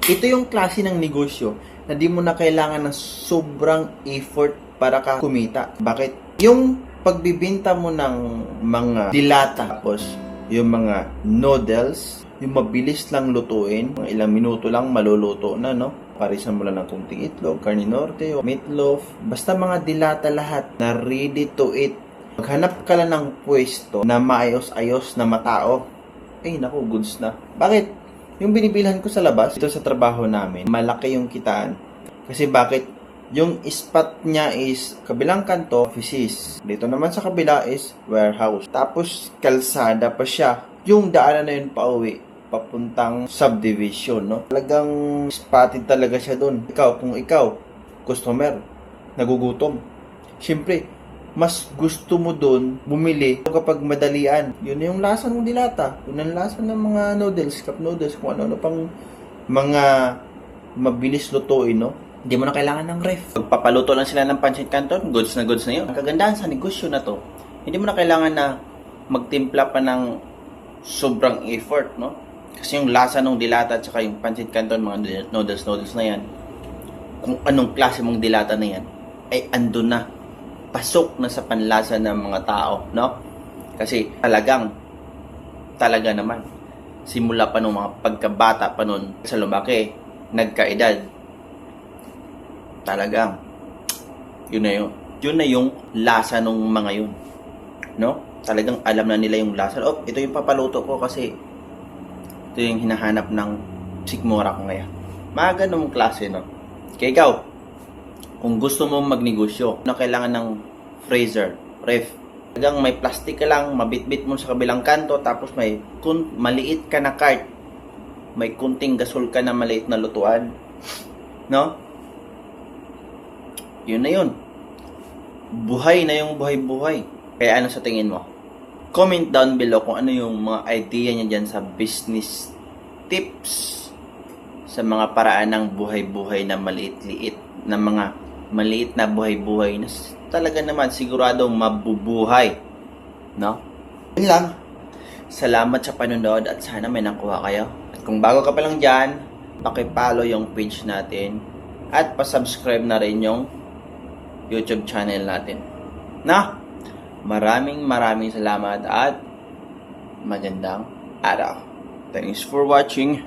Ito yung klase ng negosyo na di mo na kailangan ng sobrang effort para ka kumita. Bakit? Yung pagbibinta mo ng mga dilata, tapos yung mga noodles, yung mabilis lang lutuin, mga ilang minuto lang maluluto na, no? Parisan mo lang ng kunting itlog, karne norte, o meatloaf, basta mga dilata lahat na ready to eat. Maghanap ka lang ng pwesto na maayos-ayos na matao. Ay, naku, goods na. Bakit? Yung binibilhan ko sa labas, ito sa trabaho namin, malaki yung kitaan. Kasi bakit? Yung spot niya is kabilang kanto, offices. Dito naman sa kabila is warehouse. Tapos kalsada pa siya. Yung daanan na yun pa uwi, papuntang subdivision, no? Talagang spotted talaga siya doon. Kung ikaw, customer, nagugutom. Siyempre, mas gusto mo doon bumili kapag madalian. Yun yung lasa ng dilata. Yun ang lasa ng mga noodles, cup noodles, kung ano-ano pang mga mabilis lutuin, no? Hindi mo na kailangan ng ref. Pagpapaluto lang sila ng pancit canton, goods na yun. Ang kagandahan sa negosyo na to, hindi mo na kailangan na magtimpla pa ng sobrang effort, no? Kasi yung lasa ng dilata at saka yung pancit canton, mga noodles na yan, kung anong klase mong dilata na yan, ay andun na. Pasok na sa panlasa ng mga tao, no? Kasi talaga naman, simula pa nung mga pagkabata pa nun sa lumaki, nagkaedad, talagang, yun na yun. Yun na yung lasa nung mga yun, no? Talagang alam na nila yung lasa. Oh, ito yung papaluto ko kasi ito yung hinahanap ng sikmura ko ngayon. Mga ganong klase, no? Kaya ikaw, kung gusto mo magnegosyo, na kailangan ng freezer, ref. Talagang may plastic ka lang, mabitbit mo sa kabilang kanto, tapos may maliit ka na cart. May kunting gasol ka na maliit na lutuan. No? Yun na yun. Buhay na yung buhay-buhay. Kaya ano sa tingin mo? Comment down below kung ano yung mga idea niya dyan sa business tips, sa mga paraan ng buhay-buhay na maliit-liit, na mga maliit na buhay-buhay na talaga naman siguradong mabubuhay, no? Yun lang. Salamat sa panonood at sana may nakuha kayo. At kung bago ka pa lang dyan, paki-follow yung page natin at pa-subscribe na rin yung YouTube channel natin. Na, maraming salamat at magandang araw. Thanks for watching.